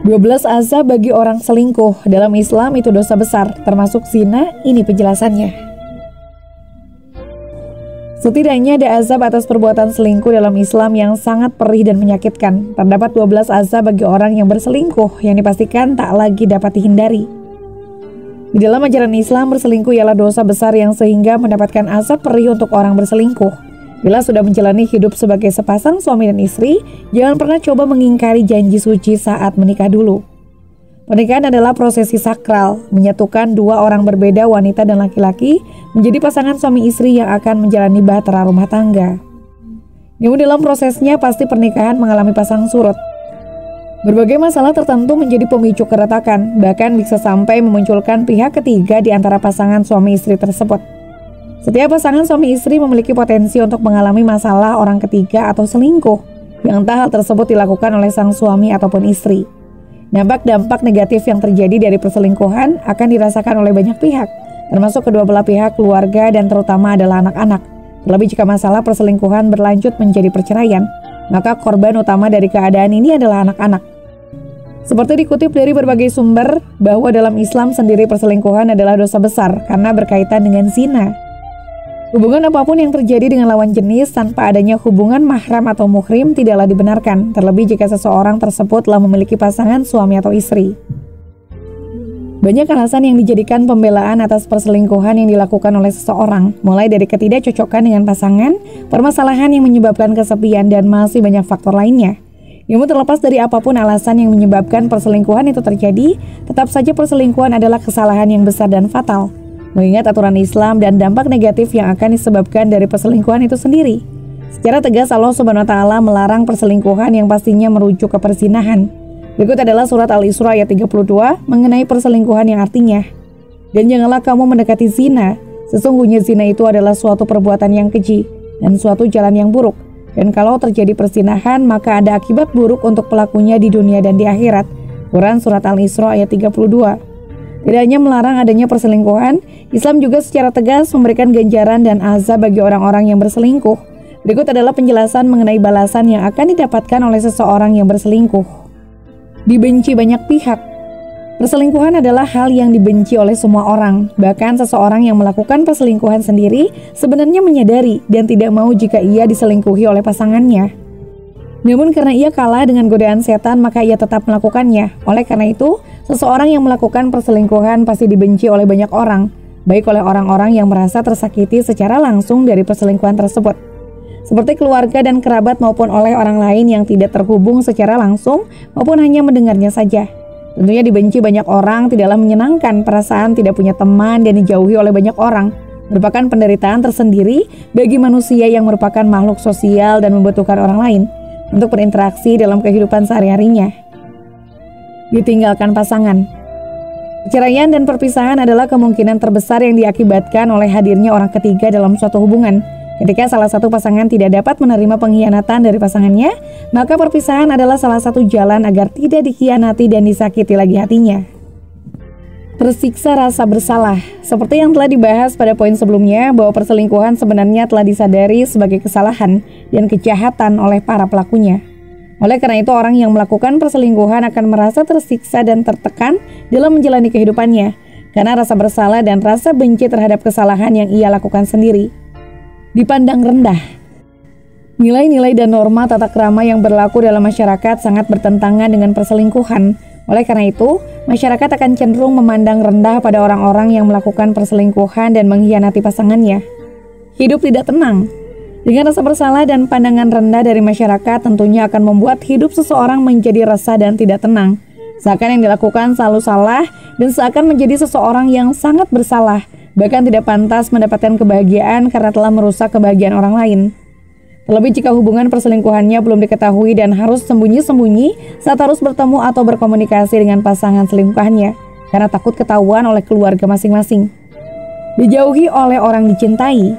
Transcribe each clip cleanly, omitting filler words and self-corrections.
12 azab bagi orang selingkuh. Dalam Islam itu dosa besar, termasuk zina. Ini penjelasannya. Setidaknya ada azab atas perbuatan selingkuh dalam Islam yang sangat perih dan menyakitkan. Terdapat 12 azab bagi orang yang berselingkuh yang dipastikan tak lagi dapat dihindari. Di dalam ajaran Islam, berselingkuh ialah dosa besar yang sehingga mendapatkan azab perih untuk orang berselingkuh. Bila sudah menjalani hidup sebagai sepasang suami dan istri, jangan pernah coba mengingkari janji suci saat menikah dulu. Pernikahan adalah prosesi sakral, menyatukan dua orang berbeda, wanita dan laki-laki, menjadi pasangan suami istri yang akan menjalani bahtera rumah tangga. Namun dalam prosesnya pasti pernikahan mengalami pasang surut. Berbagai masalah tertentu menjadi pemicu keretakan, bahkan bisa sampai memunculkan pihak ketiga di antara pasangan suami istri tersebut. Setiap pasangan suami istri memiliki potensi untuk mengalami masalah orang ketiga atau selingkuh, yang entah hal tersebut dilakukan oleh sang suami ataupun istri. Dampak-dampak negatif yang terjadi dari perselingkuhan akan dirasakan oleh banyak pihak, termasuk kedua belah pihak, keluarga, dan terutama adalah anak-anak. Terlebih jika masalah perselingkuhan berlanjut menjadi perceraian, maka korban utama dari keadaan ini adalah anak-anak. Seperti dikutip dari berbagai sumber, bahwa dalam Islam sendiri perselingkuhan adalah dosa besar karena berkaitan dengan zina. Hubungan apapun yang terjadi dengan lawan jenis tanpa adanya hubungan mahram atau muhrim tidaklah dibenarkan, terlebih jika seseorang tersebut telah memiliki pasangan suami atau istri. Banyak alasan yang dijadikan pembelaan atas perselingkuhan yang dilakukan oleh seseorang, mulai dari ketidakcocokan dengan pasangan, permasalahan yang menyebabkan kesepian, dan masih banyak faktor lainnya. Namun terlepas dari apapun alasan yang menyebabkan perselingkuhan itu terjadi, tetap saja perselingkuhan adalah kesalahan yang besar dan fatal. Mengingat aturan Islam dan dampak negatif yang akan disebabkan dari perselingkuhan itu sendiri. Secara tegas Allah Subhanahu wa Ta'ala melarang perselingkuhan yang pastinya merujuk ke perzinahan. Berikut adalah surat Al-Isra ayat 32 mengenai perselingkuhan yang artinya, "Dan janganlah kamu mendekati zina, sesungguhnya zina itu adalah suatu perbuatan yang keji dan suatu jalan yang buruk. Dan kalau terjadi perzinahan, maka ada akibat buruk untuk pelakunya di dunia dan di akhirat." Quran surat Al-Isra ayat 32. Tidak hanya melarang adanya perselingkuhan, Islam juga secara tegas memberikan ganjaran dan azab bagi orang-orang yang berselingkuh. Berikut adalah penjelasan mengenai balasan yang akan didapatkan oleh seseorang yang berselingkuh. Dibenci banyak pihak. Perselingkuhan adalah hal yang dibenci oleh semua orang. Bahkan seseorang yang melakukan perselingkuhan sendiri sebenarnya menyadari dan tidak mau jika ia diselingkuhi oleh pasangannya. Namun karena ia kalah dengan godaan setan, maka ia tetap melakukannya. Oleh karena itu, seseorang yang melakukan perselingkuhan pasti dibenci oleh banyak orang, baik oleh orang-orang yang merasa tersakiti secara langsung dari perselingkuhan tersebut, seperti keluarga dan kerabat, maupun oleh orang lain yang tidak terhubung secara langsung maupun hanya mendengarnya saja. Tentunya dibenci banyak orang tidaklah menyenangkan. Perasaan tidak punya teman dan dijauhi oleh banyak orang merupakan penderitaan tersendiri bagi manusia yang merupakan makhluk sosial dan membutuhkan orang lain untuk berinteraksi dalam kehidupan sehari-harinya. Ditinggalkan pasangan. Perceraian dan perpisahan adalah kemungkinan terbesar yang diakibatkan oleh hadirnya orang ketiga dalam suatu hubungan. Ketika salah satu pasangan tidak dapat menerima pengkhianatan dari pasangannya, maka perpisahan adalah salah satu jalan agar tidak dikhianati dan disakiti lagi hatinya. Tersiksa rasa bersalah. Seperti yang telah dibahas pada poin sebelumnya, bahwa perselingkuhan sebenarnya telah disadari sebagai kesalahan dan kejahatan oleh para pelakunya. Oleh karena itu, orang yang melakukan perselingkuhan akan merasa tersiksa dan tertekan dalam menjalani kehidupannya, karena rasa bersalah dan rasa benci terhadap kesalahan yang ia lakukan sendiri. Dipandang rendah. Nilai-nilai dan norma tata krama yang berlaku dalam masyarakat sangat bertentangan dengan perselingkuhan. Oleh karena itu, masyarakat akan cenderung memandang rendah pada orang-orang yang melakukan perselingkuhan dan mengkhianati pasangannya. Hidup tidak tenang. Dengan rasa bersalah dan pandangan rendah dari masyarakat tentunya akan membuat hidup seseorang menjadi resah dan tidak tenang. Seakan yang dilakukan selalu salah dan seakan menjadi seseorang yang sangat bersalah, bahkan tidak pantas mendapatkan kebahagiaan karena telah merusak kebahagiaan orang lain. Terlebih jika hubungan perselingkuhannya belum diketahui dan harus sembunyi-sembunyi saat harus bertemu atau berkomunikasi dengan pasangan selingkuhannya karena takut ketahuan oleh keluarga masing-masing. Dijauhi oleh orang dicintai.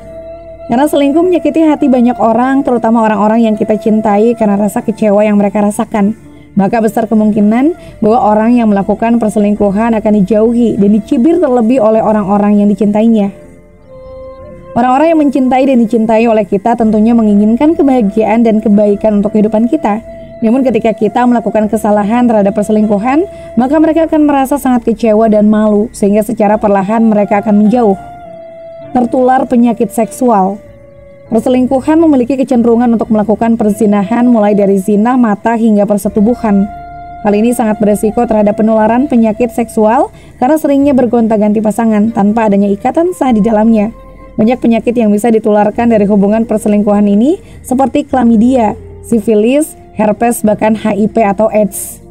Karena selingkuh menyakiti hati banyak orang, terutama orang-orang yang kita cintai karena rasa kecewa yang mereka rasakan. Maka besar kemungkinan bahwa orang yang melakukan perselingkuhan akan dijauhi dan dicibir terlebih oleh orang-orang yang dicintainya. Orang-orang yang mencintai dan dicintai oleh kita tentunya menginginkan kebahagiaan dan kebaikan untuk kehidupan kita. Namun ketika kita melakukan kesalahan terhadap perselingkuhan, maka mereka akan merasa sangat kecewa dan malu, sehingga secara perlahan mereka akan menjauh. Tertular penyakit seksual. Perselingkuhan memiliki kecenderungan untuk melakukan perzinahan mulai dari zina mata hingga persetubuhan. Hal ini sangat beresiko terhadap penularan penyakit seksual karena seringnya bergonta-ganti pasangan tanpa adanya ikatan sah di dalamnya. Banyak penyakit yang bisa ditularkan dari hubungan perselingkuhan ini seperti klamidia, sifilis, herpes, bahkan HIV atau AIDS.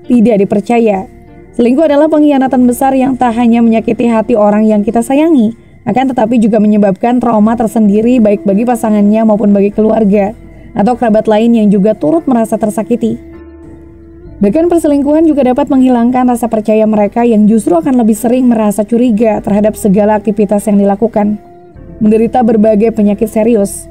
Tidak dipercaya. Selingkuh adalah pengkhianatan besar yang tak hanya menyakiti hati orang yang kita sayangi, akan tetapi juga menyebabkan trauma tersendiri baik bagi pasangannya maupun bagi keluarga atau kerabat lain yang juga turut merasa tersakiti. Bahkan perselingkuhan juga dapat menghilangkan rasa percaya mereka yang justru akan lebih sering merasa curiga terhadap segala aktivitas yang dilakukan. Menderita berbagai penyakit serius.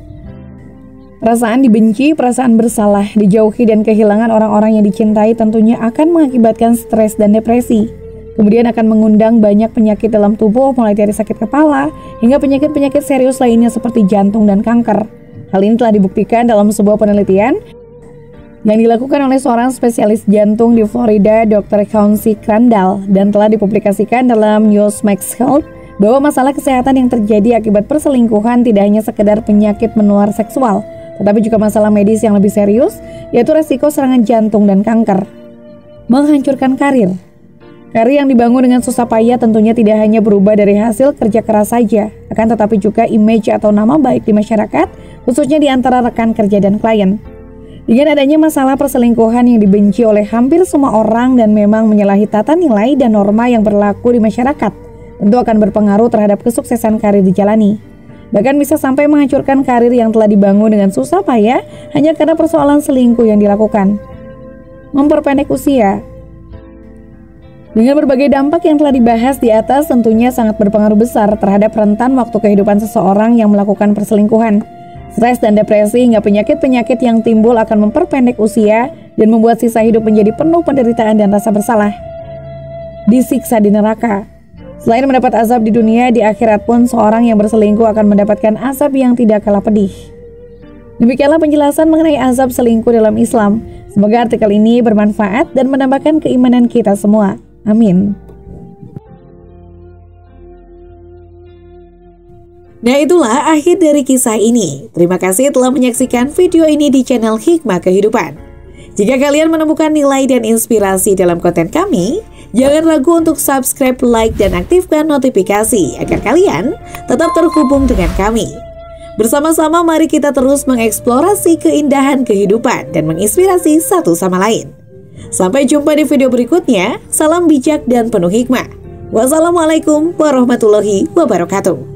Perasaan dibenci, perasaan bersalah, dijauhi, dan kehilangan orang-orang yang dicintai tentunya akan mengakibatkan stres dan depresi. Kemudian akan mengundang banyak penyakit dalam tubuh mulai dari sakit kepala hingga penyakit-penyakit serius lainnya seperti jantung dan kanker. Hal ini telah dibuktikan dalam sebuah penelitian yang dilakukan oleh seorang spesialis jantung di Florida, Dr. Chauncey Crandall, dan telah dipublikasikan dalam Newsmax Health bahwa masalah kesehatan yang terjadi akibat perselingkuhan tidak hanya sekedar penyakit menular seksual, tetapi juga masalah medis yang lebih serius, yaitu resiko serangan jantung dan kanker. Menghancurkan karir. Karir yang dibangun dengan susah payah tentunya tidak hanya berubah dari hasil kerja keras saja, akan tetapi juga image atau nama baik di masyarakat, khususnya di antara rekan kerja dan klien. Dengan adanya masalah perselingkuhan yang dibenci oleh hampir semua orang dan memang menyalahi tata nilai dan norma yang berlaku di masyarakat, tentu akan berpengaruh terhadap kesuksesan karir dijalani. Bahkan bisa sampai menghancurkan karir yang telah dibangun dengan susah payah hanya karena persoalan selingkuh yang dilakukan. Memperpendek usia. Dengan berbagai dampak yang telah dibahas di atas tentunya sangat berpengaruh besar terhadap rentan waktu kehidupan seseorang yang melakukan perselingkuhan. Stres dan depresi hingga penyakit-penyakit yang timbul akan memperpendek usia dan membuat sisa hidup menjadi penuh penderitaan dan rasa bersalah. Disiksa di neraka. Selain mendapat azab di dunia, di akhirat pun seorang yang berselingkuh akan mendapatkan azab yang tidak kalah pedih. Demikianlah penjelasan mengenai azab selingkuh dalam Islam. Semoga artikel ini bermanfaat dan menambahkan keimanan kita semua. Amin. Nah, itulah akhir dari kisah ini. Terima kasih telah menyaksikan video ini di channel Hikmah Kehidupan. Jika kalian menemukan nilai dan inspirasi dalam konten kami, jangan ragu untuk subscribe, like, dan aktifkan notifikasi agar kalian tetap terhubung dengan kami. Bersama-sama mari kita terus mengeksplorasi keindahan kehidupan dan menginspirasi satu sama lain. Sampai jumpa di video berikutnya. Salam bijak dan penuh hikmah. Wassalamualaikum warahmatullahi wabarakatuh.